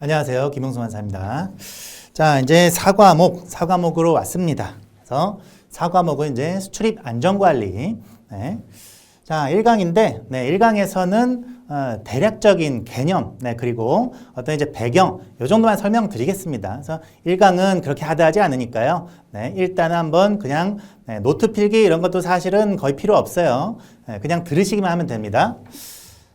안녕하세요. 김용수 만사입니다. 자, 이제 4과목으로 왔습니다. 그래서 4과목은 이제 수출입 안전관리. 네. 자, 1강인데, 1강에서는 대략적인 개념, 그리고 어떤 이제 배경, 요 정도만 설명드리겠습니다. 그래서 1강은 그렇게 하드하지 않으니까요. 일단은 한번 그냥 노트 필기 이런 것도 사실은 거의 필요 없어요. 그냥 들으시기만 하면 됩니다.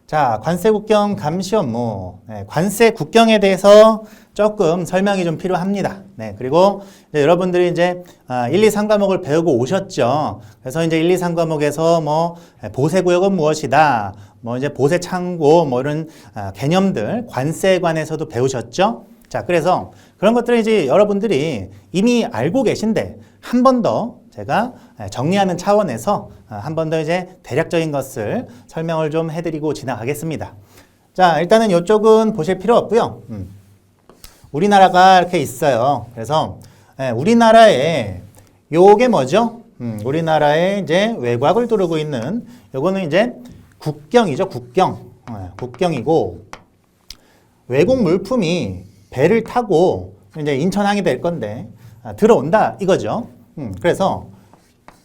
자, 관세 국경 감시 업무. 관세 국경에 대해서 조금 설명이 좀 필요합니다. 그리고 이제 여러분들이 이제 1, 2, 3과목을 배우고 오셨죠. 그래서 이제 1, 2, 3과목에서 뭐 보세구역은 무엇이다, 뭐 이제 보세 창고, 뭐 이런 개념들 관세에 관해서도 배우셨죠. 자, 그래서 그런 것들을 이제 여러분들이 이미 알고 계신데 한 번 더 제가 정리하는 차원에서 한 번 더 이제 대략적인 것을 설명을 좀 해드리고 지나가겠습니다. 자, 일단은 이쪽은 보실 필요 없고요. 우리나라가 이렇게 있어요. 그래서 우리나라에 요게 뭐죠? 우리나라의 이제 외곽을 두르고 있는 요거는 이제 국경이죠. 국경이고 외국 물품이 배를 타고 이제 인천항이 될 건데 들어온다 이거죠. 그래서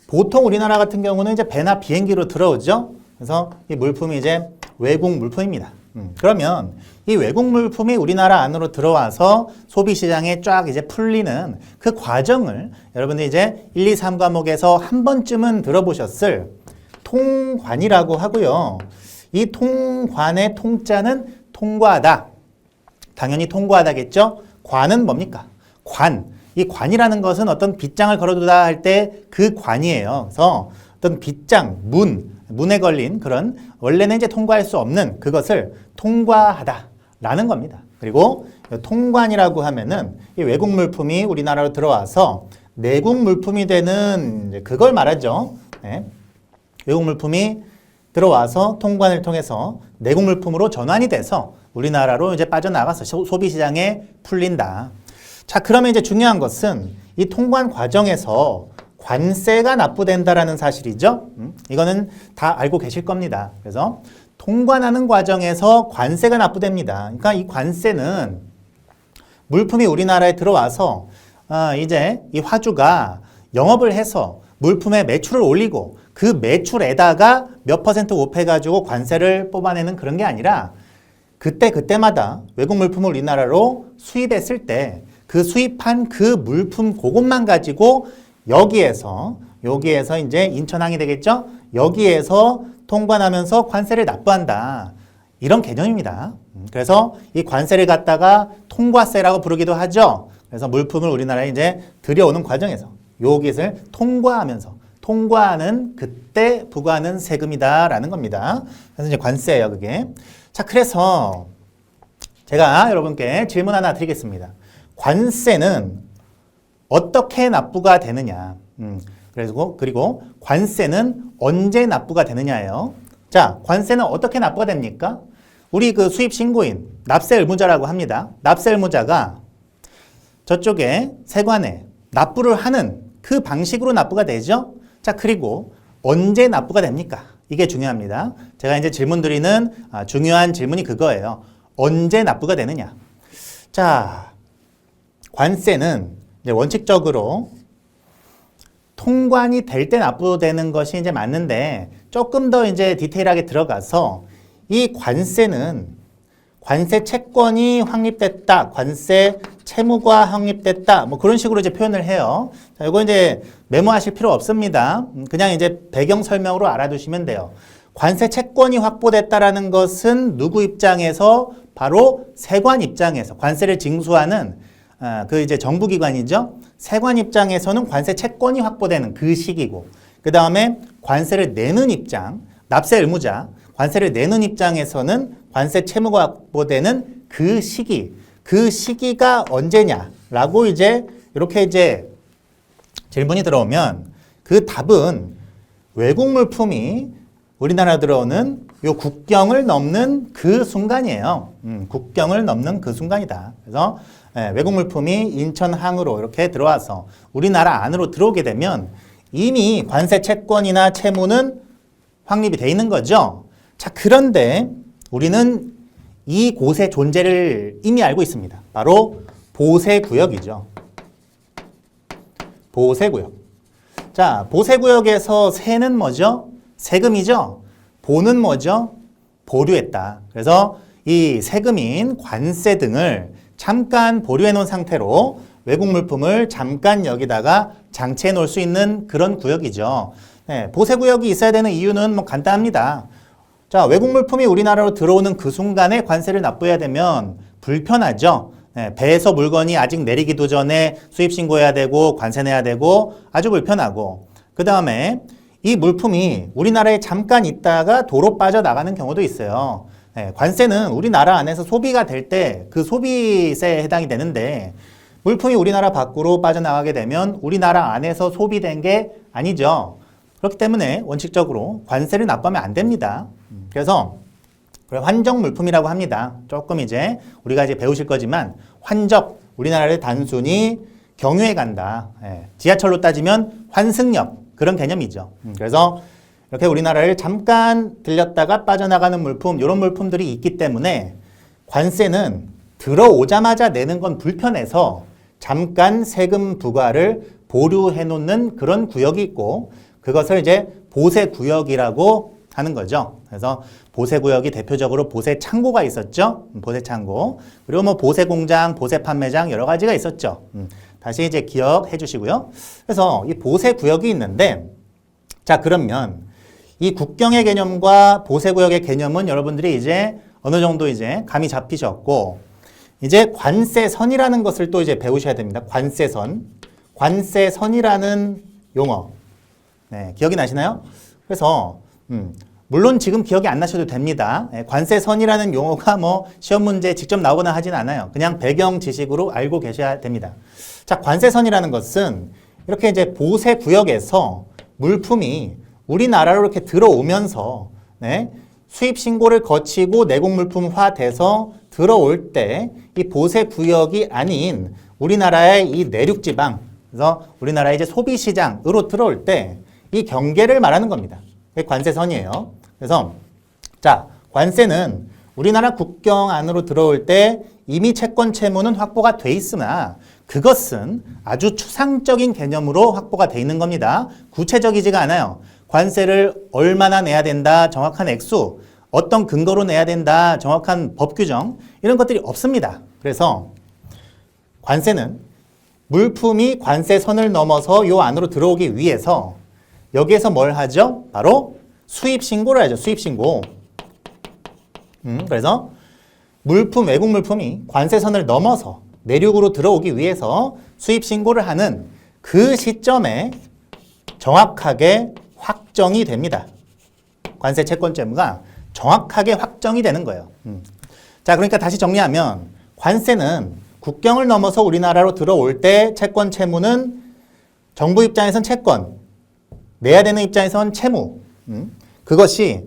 보통 우리나라 같은 경우는 이제 배나 비행기로 들어오죠. 그래서 이 물품이 이제 외국 물품입니다. 그러면 이 외국 물품이 우리나라 안으로 들어와서 소비시장에 쫙 이제 풀리는 그 과정을 여러분들이 이제 1, 2, 3과목에서 한 번쯤은 들어보셨을 통관이라고 하고요. 이 통관의 통자는 통과하다. 당연히 통과하다겠죠? 관은 뭡니까? 이 관이라는 것은 어떤 빗장을 걸어두다 할 때 그 관이에요. 그래서 어떤 빗장, 문에 걸린 그런 원래는 이제 통과할 수 없는 그것을 통과하다라는 겁니다. 그리고 통관이라고 하면은 이 외국 물품이 우리나라로 들어와서 내국 물품이 되는 이제 그걸 말하죠. 외국 물품이 들어와서 통관을 통해서 내국 물품으로 전환이 돼서 우리나라로 이제 빠져나가서 소비시장에 풀린다. 자, 그러면 이제 중요한 것은 이 통관 과정에서 관세가 납부된다라는 사실이죠. 이거는 다 알고 계실 겁니다. 그래서 통관하는 과정에서 관세가 납부됩니다. 그러니까 이 관세는 물품이 우리나라에 들어와서 이제 이 화주가 영업을 해서 물품의 매출을 올리고 그 매출에다가 몇 퍼센트 곱해가지고 관세를 뽑아내는 그런 게 아니라 그때마다 외국 물품을 우리나라로 수입했을 때 그 수입한 그 물품 그것만 가지고 여기에서 이제 인천항이 되겠죠? 여기에서 통관하면서 관세를 납부한다. 이런 개념입니다. 그래서 이 관세를 갖다가 통과세라고 부르기도 하죠. 그래서 물품을 우리나라에 이제 들여오는 과정에서 여기를 통과하는 그때 부과하는 세금이다라는 겁니다. 그래서 이제 관세예요, 그게. 자, 그래서 제가 여러분께 질문 하나 드리겠습니다. 관세는 어떻게 납부가 되느냐? 그리고 관세는 언제 납부가 되느냐예요. 자, 관세는 어떻게 납부가 됩니까? 우리 그 수입 신고인, 납세 의무자라고 합니다. 납세 의무자가 저쪽에 세관에 납부를 하는 그 방식으로 납부가 되죠. 자, 그리고 언제 납부가 됩니까? 이게 중요합니다. 제가 이제 질문 드리는 중요한 질문이 그거예요. 언제 납부가 되느냐? 자, 관세는 이제 원칙적으로 통관이 될 때 납부되는 것이 이제 맞는데 조금 더 이제 디테일하게 들어가서 이 관세는 관세 채권이 확립됐다, 관세 채무가 확립됐다, 뭐 그런 식으로 이제 표현을 해요. 자, 이거 이제 메모하실 필요 없습니다. 그냥 이제 배경 설명으로 알아두시면 돼요. 관세 채권이 확보됐다라는 것은 누구 입장에서? 바로 세관 입장에서 관세를 징수하는 그 이제 정부기관이죠. 세관 입장에서는 관세 채권이 확보되는 그 시기고, 그 다음에 관세를 내는 입장, 납세 의무자, 관세를 내는 입장에서는 관세 채무가 확보되는 그 시기가 언제냐라고 이제 이렇게 이제 질문이 들어오면 그 답은 외국 물품이 우리나라 들어오는 요 국경을 넘는 그 순간이에요. 국경을 넘는 그 순간이다. 그래서 외국 물품이 인천항으로 이렇게 들어와서 우리나라 안으로 들어오게 되면 이미 관세 채권이나 채무는 확립이 돼 있는 거죠. 자, 그런데 우리는 이곳의 존재를 이미 알고 있습니다. 바로 보세구역이죠. 보세구역. 자, 보세구역에서 세는 뭐죠? 세금이죠. 보는 뭐죠? 보류했다. 그래서 이 세금인 관세 등을 잠깐 보류해 놓은 상태로 외국 물품을 잠깐 여기다가 장치해 놓을 수 있는 그런 구역이죠. 네, 보세구역이 있어야 되는 이유는 뭐 간단합니다. 자, 외국 물품이 우리나라로 들어오는 그 순간에 관세를 납부해야 되면 불편하죠. 네, 배에서 물건이 아직 내리기도 전에 수입 신고해야 되고 관세 내야 되고 아주 불편하고, 그 다음에 이 물품이 우리나라에 잠깐 있다가 도로 빠져나가는 경우도 있어요. 네, 관세는 우리나라 안에서 소비가 될 때 그 소비세에 해당이 되는데, 물품이 우리나라 밖으로 빠져나가게 되면 우리나라 안에서 소비된 게 아니죠. 그렇기 때문에 원칙적으로 관세를 납부하면 안 됩니다. 그래서 환적 물품이라고 합니다. 조금 이제 우리가 이제 배우실 거지만, 환적, 우리나라를 단순히 경유해 간다. 예, 지하철로 따지면 환승역, 그런 개념이죠. 그래서 이렇게 우리나라를 잠깐 들렸다가 빠져나가는 물품, 이런 물품들이 있기 때문에 관세는 들어오자마자 내는 건 불편해서 잠깐 세금 부과를 보류해 놓는 그런 구역이 있고, 그것을 이제 보세구역이라고 하는 거죠. 그래서 보세구역이 대표적으로 보세창고가 있었죠. 보세창고. 그리고 뭐 보세공장, 보세판매장 여러 가지가 있었죠. 다시 이제 기억해 주시고요. 그래서 이 보세구역이 있는데, 자, 그러면 이 국경의 개념과 보세구역의 개념은 여러분들이 이제 어느 정도 이제 감이 잡히셨고, 이제 관세선이라는 것을 또 이제 배우셔야 됩니다. 관세선. 관세선이라는 용어. 네, 기억이 나시나요? 그래서 물론 지금 기억이 안 나셔도 됩니다. 관세선이라는 용어가 뭐 시험 문제에 직접 나오거나 하진 않아요. 그냥 배경 지식으로 알고 계셔야 됩니다. 자, 관세선이라는 것은 이렇게 이제 보세구역에서 물품이 우리나라로 이렇게 들어오면서, 네, 수입 신고를 거치고 내국 물품화 돼서 들어올 때 이 보세구역이 아닌 우리나라의 이 내륙지방, 그래서 우리나라의 이제 소비시장으로 들어올 때 이 경계를 말하는 겁니다. 그게 관세선이에요. 그래서 자, 관세는 우리나라 국경 안으로 들어올 때 이미 채권 채무는 확보가 돼 있으나 그것은 아주 추상적인 개념으로 확보가 돼 있는 겁니다. 구체적이지가 않아요. 관세를 얼마나 내야 된다, 정확한 액수, 어떤 근거로 내야 된다, 정확한 법 규정, 이런 것들이 없습니다. 그래서 관세는 물품이 관세선을 넘어서 요 안으로 들어오기 위해서 여기에서 뭘 하죠? 바로 수입신고를 하죠. 수입신고. 그래서 물품, 외국 물품이 관세선을 넘어서 내륙으로 들어오기 위해서 수입신고를 하는 그 시점에 정확하게 확정이 됩니다. 관세 채권 채무가 정확하게 확정이 되는 거예요. 자, 그러니까 다시 정리하면 관세는 국경을 넘어서 우리나라로 들어올 때 채권 채무는 정부 입장에선 채권, 내야 되는 입장에선 채무, 그것이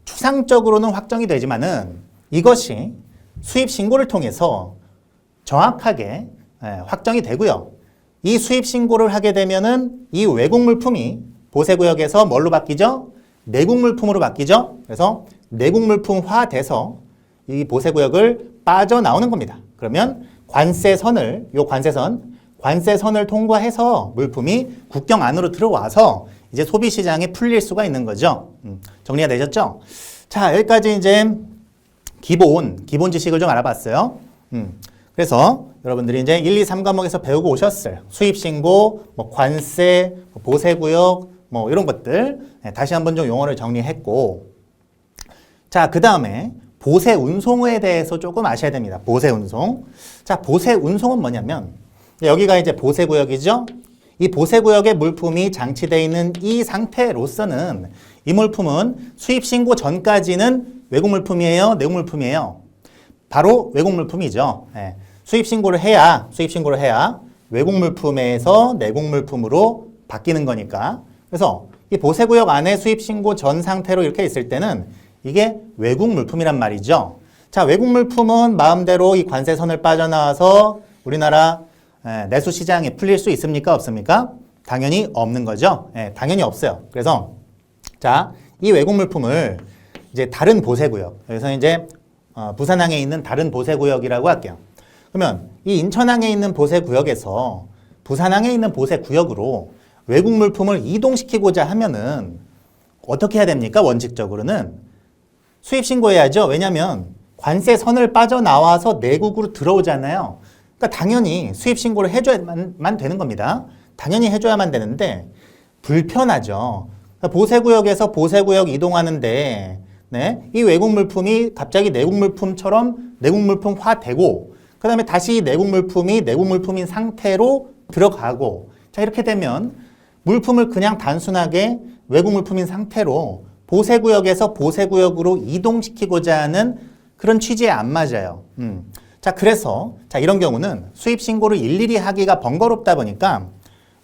추상적으로는 확정이 되지만은 이것이 수입 신고를 통해서 정확하게 확정이 되고요. 이 수입 신고를 하게 되면은 이 외국 물품이 보세구역에서 뭘로 바뀌죠? 내국 물품으로 바뀌죠. 그래서 내국 물품화 돼서 이 보세구역을 빠져나오는 겁니다. 그러면 관세선을, 요 관세선을 통과해서 물품이 국경 안으로 들어와서 이제 소비시장에 풀릴 수가 있는 거죠. 정리가 되셨죠? 자, 여기까지 이제 기본 지식을 좀 알아봤어요. 그래서 여러분들이 이제 1, 2, 3과목에서 배우고 오셨어요. 수입신고, 뭐 관세, 뭐 보세구역, 뭐 이런 것들. 네, 다시 한번 좀 용어를 정리했고. 자, 그 다음에 보세운송에 대해서 조금 아셔야 됩니다. 보세운송. 자, 보세운송은 뭐냐면 여기가 이제 보세구역이죠. 이 보세구역에 물품이 장치되어 있는 이 상태로서는 이 물품은 수입신고 전까지는 외국 물품이에요? 내국 물품이에요? 바로 외국 물품이죠. 네. 수입신고를 해야 외국 물품에서 내국 물품으로 바뀌는 거니까. 그래서 이 보세구역 안에 수입신고 전 상태로 이렇게 있을 때는 이게 외국 물품이란 말이죠. 자, 외국 물품은 마음대로 이 관세선을 빠져나와서 우리나라 내수 시장에 풀릴 수 있습니까? 없습니까? 당연히 없는 거죠. 당연히 없어요. 그래서 자, 이 외국 물품을 이제 다른 보세구역, 여기서 이제 부산항에 있는 다른 보세구역이라고 할게요. 그러면 이 인천항에 있는 보세구역에서 부산항에 있는 보세구역으로 외국 물품을 이동시키고자 하면은 어떻게 해야 됩니까? 원칙적으로는 수입 신고해야죠. 왜냐하면 관세선을 빠져나와서 내국으로 들어오잖아요. 그러니까 당연히 수입 신고를 해줘야만 되는 겁니다. 당연히 해줘야만 되는데 불편하죠. 그러니까 보세구역에서 보세구역 이동하는데 네, 이 외국 물품이 갑자기 내국 물품처럼 내국 물품화되고 그 다음에 다시 내국 물품이 내국 물품인 상태로 들어가고 자 이렇게 되면 물품을 그냥 단순하게 외국 물품인 상태로 보세구역에서 보세구역으로 이동시키고자 하는 그런 취지에 안 맞아요. 자, 그래서 자 이런 경우는 수입 신고를 일일이 하기가 번거롭다 보니까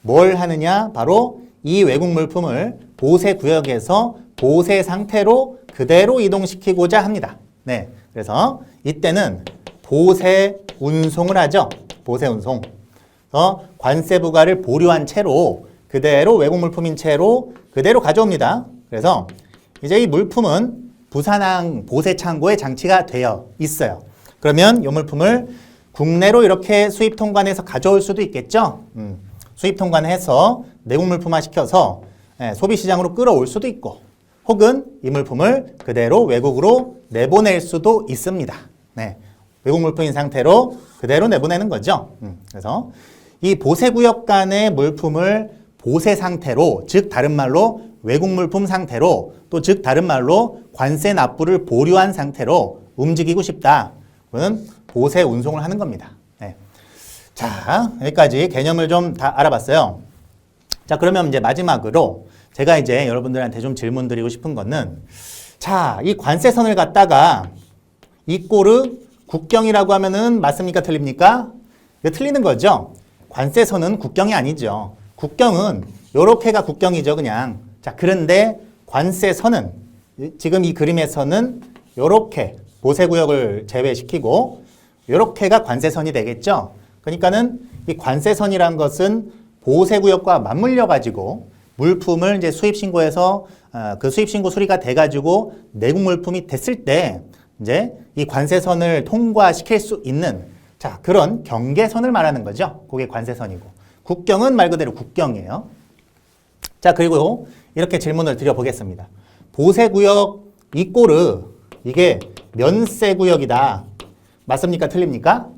뭘 하느냐? 바로 이 외국 물품을 보세구역에서 보세 상태로 그대로 이동시키고자 합니다. 네, 그래서 이때는 보세 운송을 하죠. 보세 운송. 관세 부과를 보류한 채로 그대로 외국 물품인 채로 그대로 가져옵니다. 그래서 이제 이 물품은 부산항 보세 창고에 장치가 되어 있어요. 그러면 이 물품을 국내로 이렇게 수입 통관해서 가져올 수도 있겠죠. 수입 통관해서 내국 물품화 시켜서 소비시장으로 끌어올 수도 있고 혹은 이 물품을 그대로 외국으로 내보낼 수도 있습니다. 네, 외국 물품인 상태로 그대로 내보내는 거죠. 그래서 이 보세구역 간의 물품을 보세 상태로, 즉 다른 말로 외국 물품 상태로, 또 즉 다른 말로 관세 납부를 보류한 상태로 움직이고 싶다. 그러면 보세 운송을 하는 겁니다. 네. 자, 여기까지 개념을 좀 다 알아봤어요. 자, 그러면 이제 마지막으로 제가 이제 여러분들한테 좀 질문 드리고 싶은 거는 자, 이 관세선을 갖다가 이 꼴을 국경이라고 하면은 맞습니까? 틀립니까? 이거 틀리는 거죠. 관세선은 국경이 아니죠. 국경은 요렇게가 국경이죠, 그냥. 자, 그런데 관세선은 지금 이 그림에서는 요렇게 보세구역을 제외시키고 요렇게가 관세선이 되겠죠. 그러니까는 이 관세선이란 것은 보세구역과 맞물려 가지고 물품을 이제 수입신고해서 그 수입신고 수리가 돼 가지고 내국 물품이 됐을 때 이제 이 관세선을 통과시킬 수 있는 자, 그런 경계선을 말하는 거죠. 그게 관세선이고. 국경은 말 그대로 국경이에요. 자, 그리고 이렇게 질문을 드려보겠습니다. 보세구역 이 꼴은 이게 면세구역이다. 맞습니까? 틀립니까?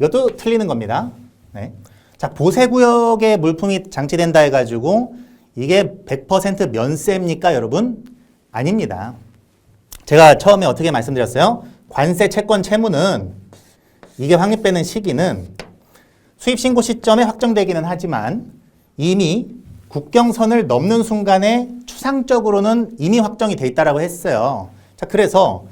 이것도 틀리는 겁니다. 네. 자, 보세구역에 물품이 장치된다 해가지고 이게 100% 면세입니까, 여러분? 아닙니다. 제가 처음에 어떻게 말씀드렸어요? 관세 채권 채무는 이게 확립되는 시기는 수입신고 시점에 확정되기는 하지만 이미 국경선을 넘는 순간에 추상적으로는 이미 확정이 돼 있다라고 했어요. 자, 그래서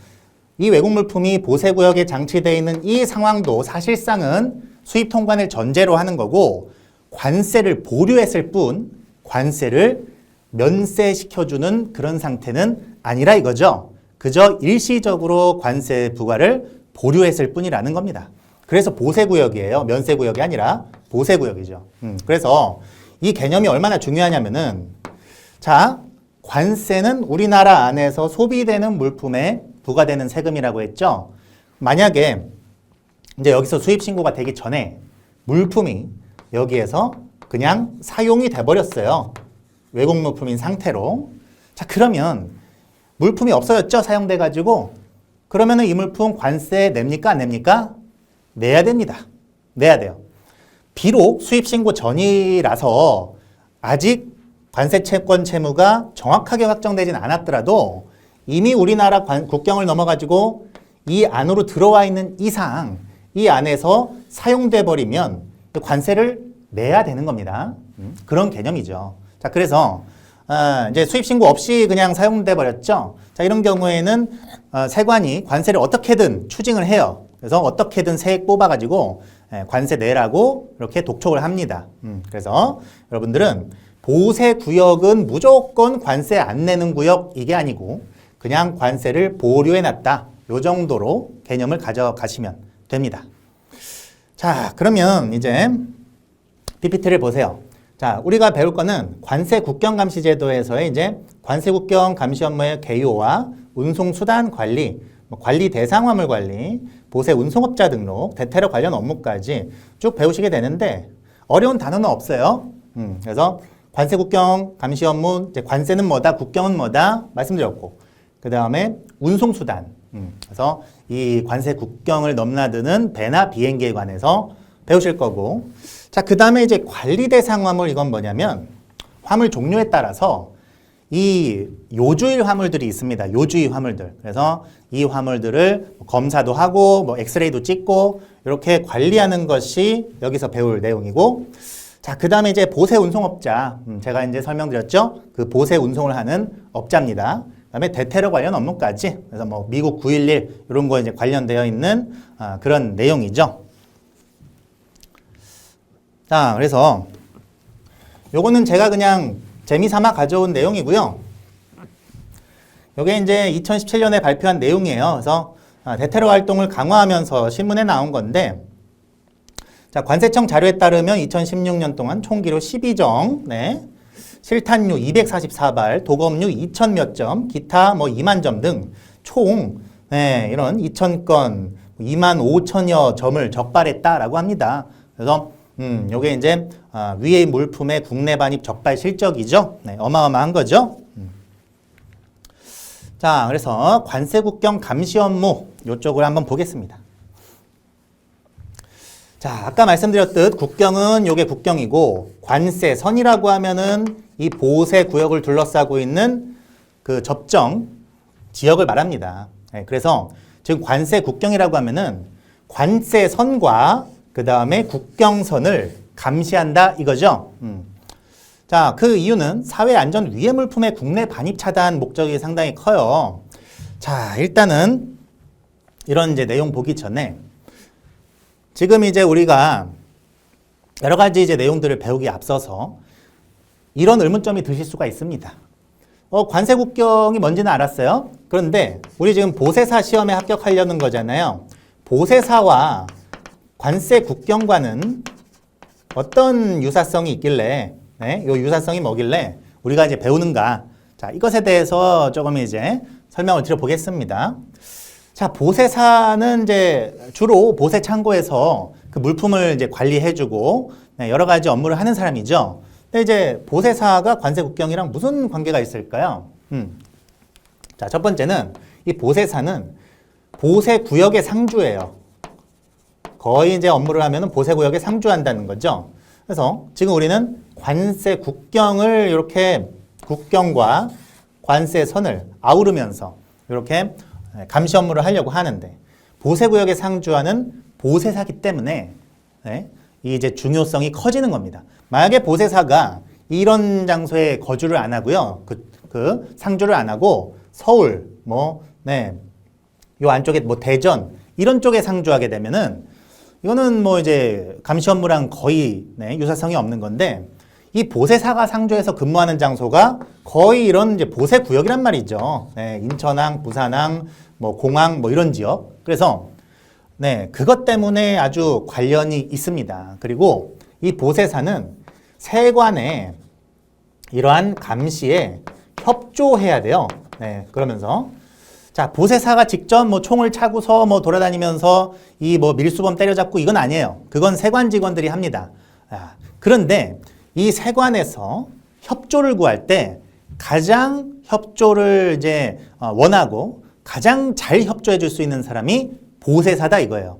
이 외국 물품이 보세구역에 장치되어 있는 이 상황도 사실상은 수입 통관을 전제로 하는 거고 관세를 보류했을 뿐 관세를 면세시켜주는 그런 상태는 아니라 이거죠. 그저 일시적으로 관세 부과를 보류했을 뿐이라는 겁니다. 그래서 보세구역이에요. 면세구역이 아니라 보세구역이죠. 그래서 이 개념이 얼마나 중요하냐면은 자, 관세는 우리나라 안에서 소비되는 물품에 부과되는 세금이라고 했죠. 만약에 이제 여기서 수입 신고가 되기 전에 물품이 여기에서 그냥 사용이 돼버렸어요. 외국 물품인 상태로. 자, 그러면 물품이 없어졌죠. 사용돼가지고. 그러면은 이 물품 관세 냅니까? 안 냅니까? 내야 됩니다. 내야 돼요. 비록 수입 신고 전이라서 아직 관세 채권 채무가 정확하게 확정되진 않았더라도 이미 우리나라 국경을 넘어가지고 이 안으로 들어와 있는 이상 이 안에서 사용돼 버리면 관세를 내야 되는 겁니다. 그런 개념이죠. 자, 그래서 이제 수입 신고 없이 그냥 사용돼 버렸죠. 자, 이런 경우에는 세관이 관세를 어떻게든 추징을 해요. 그래서 어떻게든 세액 뽑아가지고 관세 내라고 이렇게 독촉을 합니다. 그래서 여러분들은 보세구역은 무조건 관세 안 내는 구역 이게 아니고 그냥 관세를 보류해놨다. 요 정도로 개념을 가져가시면 됩니다. 자, 그러면 이제 PPT를 보세요. 자, 우리가 배울 거는 관세 국경감시제도에서의 이제 관세 국경 감시 업무의 개요와 운송 수단 관리 뭐 관리 대상 화물 관리, 보세 운송업자 등록, 대테러 관련 업무까지 쭉 배우시게 되는데 어려운 단어는 없어요. 그래서 관세 국경 감시 업무, 이제 관세는 뭐다, 국경은 뭐다 말씀드렸고, 그 다음에 운송수단. 그래서 이 관세 국경을 넘나드는 배나 비행기에 관해서 배우실 거고, 자, 그 다음에 이제 관리 대상 화물, 이건 뭐냐면 화물 종류에 따라서 이 요주일 화물들이 있습니다. 요주일 화물들. 그래서 이 화물들을 검사도 하고 뭐 엑스레이도 찍고 이렇게 관리하는 것이 여기서 배울 내용이고, 자, 그 다음에 이제 보세 운송업자. 제가 이제 설명드렸죠. 그 보세 운송을 하는 업자입니다. 그 다음에 대테러 관련 업무까지. 그래서 뭐 미국 9.11 이런 거 이제 관련되어 있는 그런 내용이죠. 자, 그래서 요거는 제가 그냥 재미삼아 가져온 내용이고요. 요게 이제 2017년에 발표한 내용이에요. 그래서 대테러 활동을 강화하면서 신문에 나온 건데, 자, 관세청 자료에 따르면 2016년 동안 총 기록 12정, 네, 실탄류 244발, 도검류 2천 몇 점, 기타 뭐 2만 점 등 총 네, 이런 2,000건, 2만 5천여 점을 적발했다라고 합니다. 그래서 요게 이제 위의 물품의 국내 반입 적발 실적이죠. 네, 어마어마한 거죠. 자, 그래서 관세 국경 감시 업무 요쪽을 한번 보겠습니다. 자, 아까 말씀드렸듯 국경은 요게 국경이고, 관세선이라고 하면은 이 보세 구역을 둘러싸고 있는 그 접정 지역을 말합니다. 네, 그래서 지금 관세 국경이라고 하면은 관세선과 그 다음에 국경선을 감시한다 이거죠. 자, 그 이유는 사회안전 위해 물품의 국내 반입 차단 목적이 상당히 커요. 자, 일단은 이런 이제 내용 보기 전에 지금 이제 우리가 여러 가지 이제 내용들을 배우기 앞서서 이런 의문점이 드실 수가 있습니다. 관세 국경이 뭔지는 알았어요. 그런데 우리 지금 보세사 시험에 합격하려는 거잖아요. 보세사와 관세 국경과는 어떤 유사성이 있길래, 네, 요 유사성이 뭐길래 우리가 이제 배우는가? 자, 이것에 대해서 조금 이제 설명을 드려보겠습니다. 자, 보세사는 이제 주로 보세 창고에서 그 물품을 이제 관리해주고, 네, 여러 가지 업무를 하는 사람이죠. 근데 이제 보세사가 관세 국경이랑 무슨 관계가 있을까요? 자, 첫 번째는 이 보세사는 보세 구역의 상주예요. 거의 이제 업무를 하면은 보세 구역에 상주한다는 거죠. 그래서 지금 우리는 관세 국경을 이렇게 국경과 관세선을 아우르면서 이렇게 감시 업무를 하려고 하는데, 보세 구역에 상주하는 보세사기 때문에 네, 이 이제 중요성이 커지는 겁니다. 만약에 보세사가 이런 장소에 거주를 안 하고요, 그 상주를 안 하고 서울 뭐 네, 요 안쪽에 뭐 대전 이런 쪽에 상주하게 되면은 이거는 뭐 이제 감시 업무랑 거의 네, 유사성이 없는 건데, 이 보세사가 상주해서 근무하는 장소가 거의 이런 이제 보세 구역이란 말이죠. 네, 인천항, 부산항, 뭐 공항 뭐 이런 지역. 그래서 네, 그것 때문에 아주 관련이 있습니다. 그리고 이 보세사는 세관에 이러한 감시에 협조해야 돼요. 네, 그러면서 자, 보세사가 직접 뭐 총을 차고서 뭐 돌아다니면서 이 뭐 밀수범 때려잡고 이건 아니에요. 그건 세관 직원들이 합니다. 그런데 이 세관에서 협조를 구할 때 가장 협조를 이제 원하고 가장 잘 협조해 줄 수 있는 사람이 보세사다 이거예요.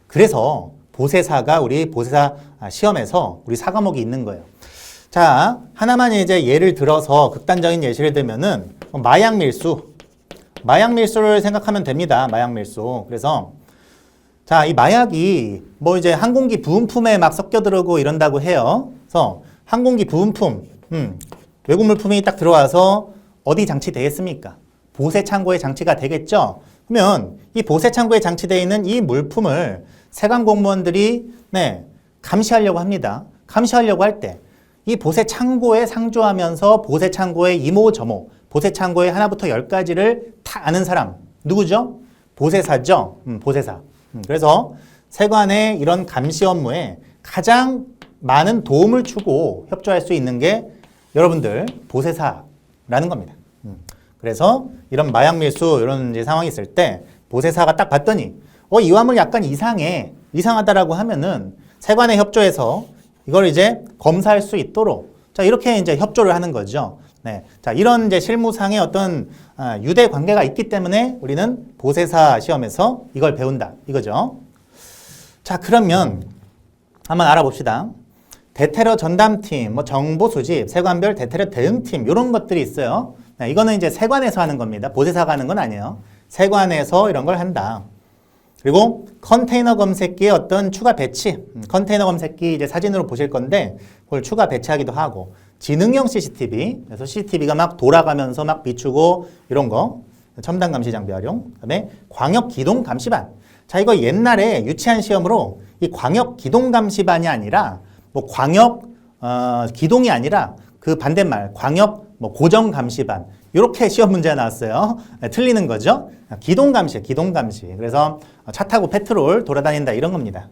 그래서 보세사가 우리 보세사 시험에서 우리 사과목이 있는 거예요. 자, 하나만 이제 예를 들어서 극단적인 예시를 들면은 마약 밀수를 생각하면 됩니다. 마약 밀수. 그래서 자, 이 마약이 뭐 이제 항공기 부은품에 막 섞여 들어오고 이런다고 해요. 그래서 항공기 부은품, 외국 물품이 딱 들어와서 어디 장치되겠습니까? 보세 창고에 장치가 되겠죠? 그러면 이 보세 창고에 장치되어 있는 이 물품을 세관 공무원들이 네, 감시하려고 합니다. 감시하려고 할 때 이 보세 창고에 상주하면서 보세 창고의 이모저모, 보세 창고의 하나부터 10가지를 다 아는 사람 누구죠? 보세사죠. 보세사. 그래서 세관의 이런 감시 업무에 가장 많은 도움을 주고 협조할 수 있는 게 여러분들 보세사라는 겁니다. 그래서 이런 마약 밀수 이런 이제 상황이 있을 때 보세사가 딱 봤더니 이 화물 약간 이상하다라고 하면은 세관에 협조해서 이걸 이제 검사할 수 있도록 자 이렇게 이제 협조를 하는 거죠. 네, 자 이런 이제 실무상의 어떤 유대 관계가 있기 때문에 우리는 보세사 시험에서 이걸 배운다 이거죠. 자 그러면 한번 알아봅시다. 대테러 전담팀, 뭐 정보 수집, 세관별 대테러 대응팀 이런 것들이 있어요. 네, 이거는 이제 세관에서 하는 겁니다. 보세사가 하는 건 아니에요. 세관에서 이런 걸 한다. 그리고 컨테이너 검색기의 어떤 추가 배치, 컨테이너 검색기 이제 사진으로 보실 건데 그걸 추가 배치하기도 하고 지능형 CCTV, 그래서 CCTV가 막 돌아가면서 막 비추고 이런 거 첨단 감시 장비 활용. 그다음에 광역 기동 감시반. 자 이거 옛날에 유치한 시험으로 이 광역 기동 감시반이 아니라 뭐 광역 기동이 아니라 그 반대말 광역 뭐 고정 감시반 이렇게 시험 문제가 나왔어요. 네, 틀리는 거죠. 기동 감시, 기동 감시. 그래서 차 타고 페트롤 돌아다닌다 이런 겁니다.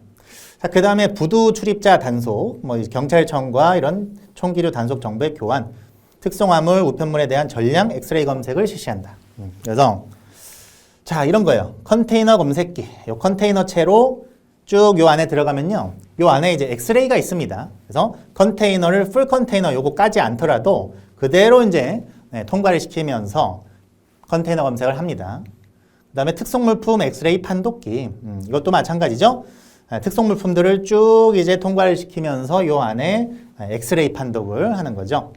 자, 그 다음에 부두 출입자 단속, 뭐 경찰청과 이런 총기류 단속 정보의 교환, 특성화물, 우편물에 대한 전량 엑스레이 검색을 실시한다. 그래서 자 이런 거예요. 컨테이너 검색기, 요 컨테이너체로 쭉 요 안에 들어가면요, 요 안에 이제 엑스레이가 있습니다. 그래서 컨테이너를 풀 컨테이너 요거 까지 않더라도 그대로 이제 통과를 시키면서 컨테이너 검색을 합니다. 그 다음에 특성물품 엑스레이 판독기, 이것도 마찬가지죠. 특성물품들을 쭉 이제 통과를 시키면서 요 안에 엑스레이 판독을 하는 거죠.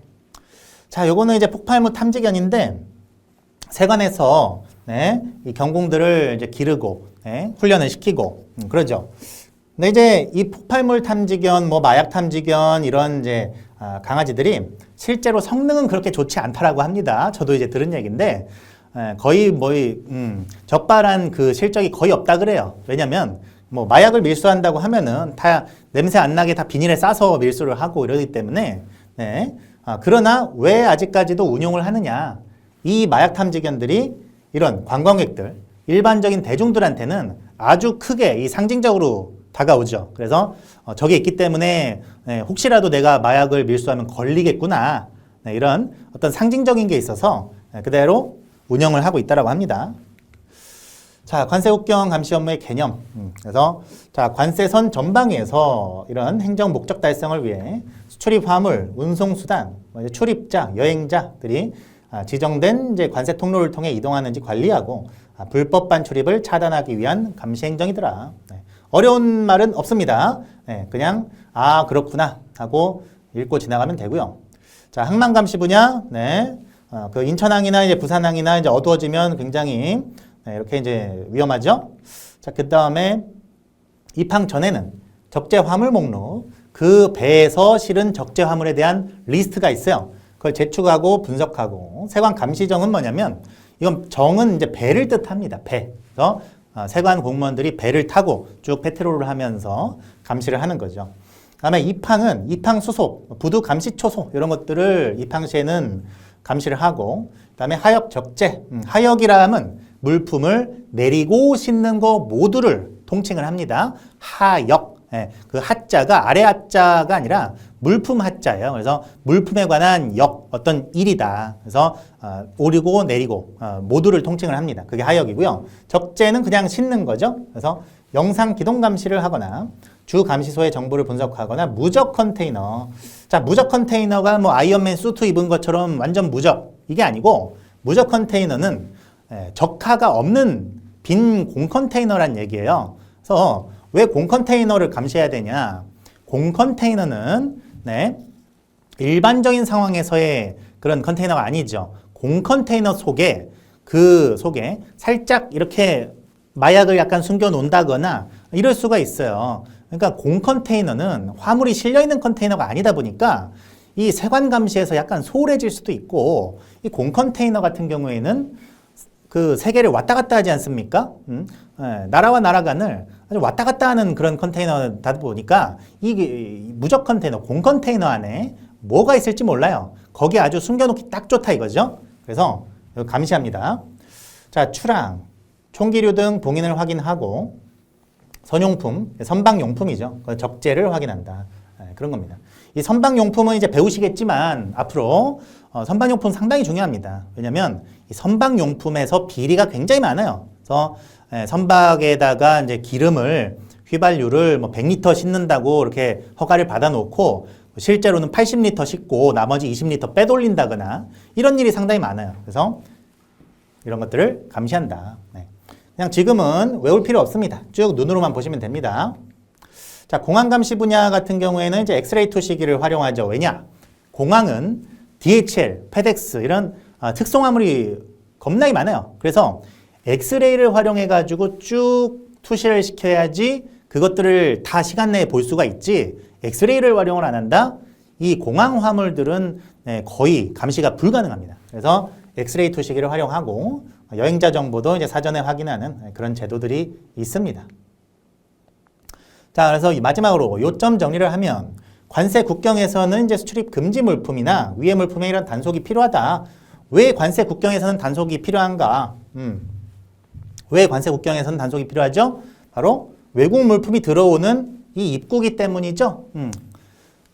자, 요거는 이제 폭발물 탐지견인데 세관에서 이 경공들을 이제 기르고 훈련을 시키고 그러죠. 근데 이제 이 폭발물 탐지견, 뭐 마약 탐지견 이런 이제 강아지들이 실제로 성능은 그렇게 좋지 않다라고 합니다. 저도 이제 들은 얘기인데 거의 뭐 적발한 그 실적이 거의 없다 그래요. 왜냐면 뭐 마약을 밀수한다고 하면은 다 냄새 안 나게 다 비닐에 싸서 밀수를 하고 이러기 때문에 그러나 왜 아직까지도 운용을 하느냐? 이 마약 탐지견들이 이런 관광객들, 일반적인 대중들한테는 아주 크게 이 상징적으로 다가오죠. 그래서 저게 있기 때문에 혹시라도 내가 마약을 밀수하면 걸리겠구나. 이런 어떤 상징적인 게 있어서 그대로 운영을 하고 있다고 합니다. 자, 관세국경 감시 업무의 개념. 그래서 자, 관세선 전방위에서 이런 행정 목적 달성을 위해 수출입 화물, 운송 수단, 출입자, 여행자들이 지정된 이제 관세 통로를 통해 이동하는지 관리하고 불법 반출입을 차단하기 위한 감시 행정이더라. 어려운 말은 없습니다. 그냥 그렇구나 하고 읽고 지나가면 되고요. 자, 항만 감시 분야, 그 인천항이나 이제 부산항이나 이제 어두워지면 굉장히 이렇게 이제 위험하죠. 자, 그 다음에 입항 전에는 적재 화물 목록, 그 배에서 실은 적재 화물에 대한 리스트가 있어요. 그걸 제축하고 분석하고 세관 감시정은 뭐냐면 이건 정은 이제 배를 뜻합니다. 배. 그래서 세관 공무원들이 배를 타고 쭉 페트롤을 하면서 감시를 하는 거죠. 그다음에 입항은 입항 수속, 부두 감시 초소 이런 것들을 입항 시에는 감시를 하고, 그다음에 하역 적재, 하역이라 하면 물품을 내리고 싣는 거 모두를 통칭을 합니다. 하역. 그 하자가 아래 하자가 아니라 물품 하자예요. 그래서 물품에 관한 역, 어떤 일이다. 그래서 오르고 내리고 모두를 통칭을 합니다. 그게 하역이고요. 적재는 그냥 싣는 거죠. 그래서 영상 기동 감시를 하거나 주 감시소의 정보를 분석하거나 무적 컨테이너. 자, 무적 컨테이너가 뭐 아이언맨 수트 입은 것처럼 완전 무적. 이게 아니고 무적 컨테이너는 적하가 없는 빈 공 컨테이너란 얘기예요. 그래서 왜 공 컨테이너를 감시해야 되냐? 공 컨테이너는 일반적인 상황에서의 그런 컨테이너가 아니죠. 공 컨테이너 속에 살짝 이렇게 마약을 약간 숨겨 놓는다거나 이럴 수가 있어요. 그러니까 공 컨테이너는 화물이 실려 있는 컨테이너가 아니다 보니까 이 세관 감시에서 약간 소홀해질 수도 있고, 이 공 컨테이너 같은 경우에는 그 세계를 왔다 갔다 하지 않습니까? 나라와 나라 간을 아주 왔다 갔다 하는 그런 컨테이너다 보니까 이 무적 컨테이너, 공 컨테이너 안에 뭐가 있을지 몰라요. 거기에 아주 숨겨놓기 딱 좋다 이거죠. 그래서 감시합니다. 자, 출항, 총기류 등 봉인을 확인하고 선용품, 선박용품이죠. 적재를 확인한다. 그런 겁니다. 이 선박용품은 이제 배우시겠지만 앞으로 선박용품 상당히 중요합니다. 왜냐하면 이 선박용품에서 비리가 굉장히 많아요. 그래서 선박에다가 이제 기름을 휘발유를 뭐 100리터 싣는다고 이렇게 허가를 받아놓고 실제로는 80리터 싣고 나머지 20리터 빼돌린다거나 이런 일이 상당히 많아요. 그래서 이런 것들을 감시한다. 네. 그냥 지금은 외울 필요 없습니다. 쭉 눈으로만 보시면 됩니다. 자, 공항 감시 분야 같은 경우에는 이제 엑스레이 투시기를 활용하죠. 왜냐? 공항은 DHL, 페덱스 이런 특송 화물이 겁나게 많아요. 그래서 엑스레이를 활용해 가지고 쭉 투시를 시켜야지 그것들을 다 시간 내에 볼 수가 있지. 엑스레이를 활용을 안 한다? 이 공항 화물들은 거의 감시가 불가능합니다. 그래서 엑스레이 투시기를 활용하고 여행자 정보도 이제 사전에 확인하는 그런 제도들이 있습니다. 자, 그래서 마지막으로 요점 정리를 하면 관세 국경에서는 이제 수출입 금지 물품이나 위해 물품에 이런 단속이 필요하다. 왜 관세 국경에서는 단속이 필요한가? 왜 관세 국경에서는 단속이 필요하죠? 바로 외국 물품이 들어오는 이 입구기 때문이죠.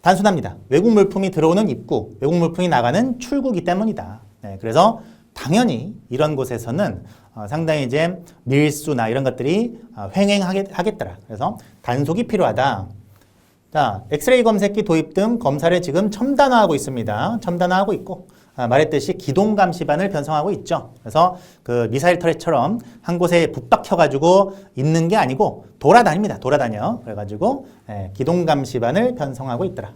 단순합니다. 외국 물품이 들어오는 입구, 외국 물품이 나가는 출구기 때문이다. 네, 그래서 당연히 이런 곳에서는 상당히 이제 밀수나 이런 것들이 횡행하겠더라. 그래서 단속이 필요하다. 자, 엑스레이 검색기 도입 등 검사를 지금 첨단화하고 있습니다. 첨단화하고 있고 말했듯이 기동 감시반을 편성하고 있죠. 그래서 그 미사일 터렛처럼 한 곳에 붙박혀가지고 있는 게 아니고 돌아다닙니다. 돌아다녀. 그래가지고 기동 감시반을 편성하고 있더라.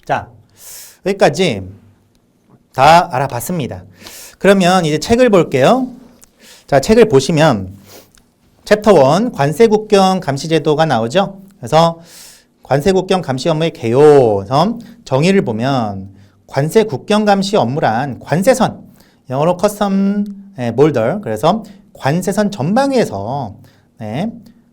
자, 여기까지 다 알아봤습니다. 그러면 이제 책을 볼게요. 자, 책을 보시면 챕터 1 관세국경 감시제도가 나오죠. 그래서 관세국경 감시 업무의 개요 정의를 보면 관세국경 감시 업무란 관세선, 영어로 커스텀 몰더, 그래서 관세선 전방위에서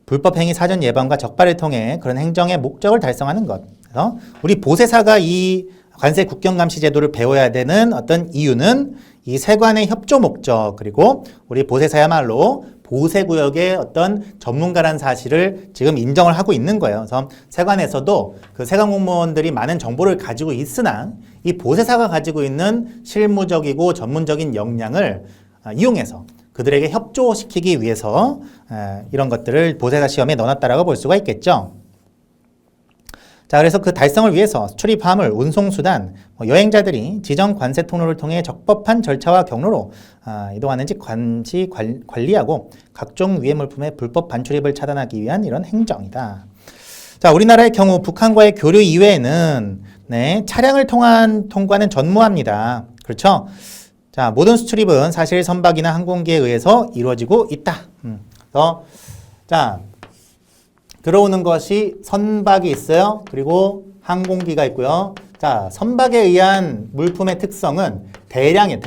불법행위 사전 예방과 적발을 통해 그런 행정의 목적을 달성하는 것. 그래서 우리 보세사가 이 관세 국경 감시 제도를 배워야 되는 어떤 이유는 이 세관의 협조 목적, 그리고 우리 보세사야말로 보세구역의 어떤 전문가라는 사실을 지금 인정을 하고 있는 거예요. 그래서 세관에서도 그 세관 공무원들이 많은 정보를 가지고 있으나 이 보세사가 가지고 있는 실무적이고 전문적인 역량을 이용해서 그들에게 협조시키기 위해서 이런 것들을 보세사 시험에 넣어놨다라고 볼 수가 있겠죠. 자, 그래서 그 달성을 위해서 수출입 화물, 운송수단, 여행자들이 지정 관세 통로를 통해 적법한 절차와 경로로 이동하는지 관리하고 각종 위해 물품의 불법 반출입을 차단하기 위한 이런 행정이다. 자, 우리나라의 경우 북한과의 교류 이외에는 차량을 통한 통과는 전무합니다. 그렇죠? 자, 모든 수출입은 사실 선박이나 항공기에 의해서 이루어지고 있다. 그래서 자, 들어오는 것이 선박이 있어요. 그리고 항공기가 있고요. 자, 선박에 의한 물품의 특성은 대량이에요.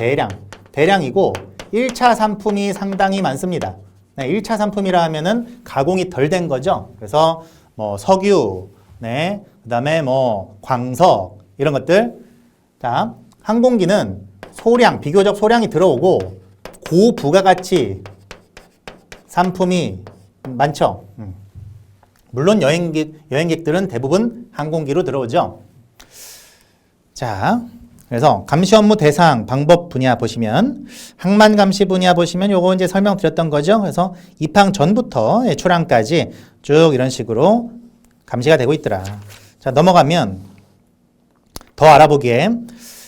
대량이고 1차 상품이 상당히 많습니다. 1차 상품이라 하면은 가공이 덜 된 거죠. 그래서 뭐 석유, 그다음에 뭐 광석 이런 것들. 자, 항공기는 비교적 소량이 들어오고 고부가가치 상품이 많죠. 물론 여행객들은 대부분 항공기로 들어오죠. 자, 그래서 감시 업무 대상 방법 분야 보시면 항만 감시 분야 보시면 요거 이제 설명드렸던 거죠. 그래서 입항 전부터 출항까지 쭉 이런 식으로 감시가 되고 있더라. 자, 넘어가면 더 알아보기에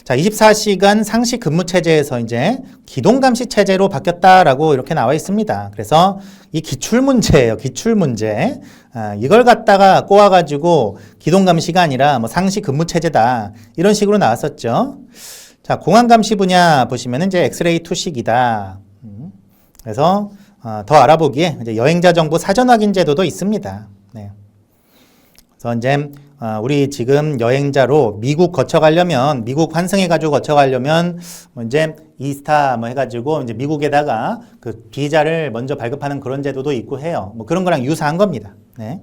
자, 24시간 상시 근무 체제에서 이제 기동 감시 체제로 바뀌었다라고 이렇게 나와 있습니다. 그래서 이 기출 문제예요. 기출 문제. 이걸 갖다가 꼬아가지고 기동 감시가 아니라 뭐 상시 근무 체제다. 이런 식으로 나왔었죠. 자, 공항 감시 분야 보시면은 이제 엑스레이 투식이다. 그래서 더 알아보기에 이제 여행자 정보 사전 확인 제도도 있습니다. 네. 그래서 이제 우리 지금 여행자로 미국 거쳐가려면 미국 환승해가지고 거쳐가려면 이제 이스타 뭐 해가지고 이제 미국에다가 그 비자를 먼저 발급하는 그런 제도도 있고 해요. 뭐 그런 거랑 유사한 겁니다. 네.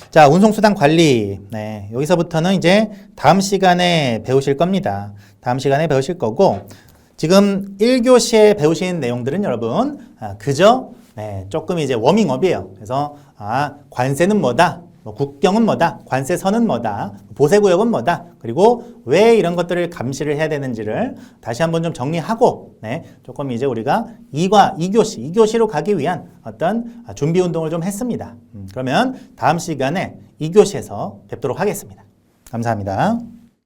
자, 운송수단 관리. 네. 여기서부터는 이제 다음 시간에 배우실 겁니다. 다음 시간에 배우실 거고 지금 1교시에 배우신 내용들은 여러분 그저 조금 이제 워밍업이에요. 그래서 관세는 뭐다? 뭐 국경은 뭐다, 관세선은 뭐다, 보세구역은 뭐다, 그리고 왜 이런 것들을 감시를 해야 되는지를 다시 한번 좀 정리하고, 네, 조금 이제 우리가 2교시로 가기 위한 어떤 준비 운동을 좀 했습니다. 그러면 다음 시간에 2교시에서 뵙도록 하겠습니다. 감사합니다.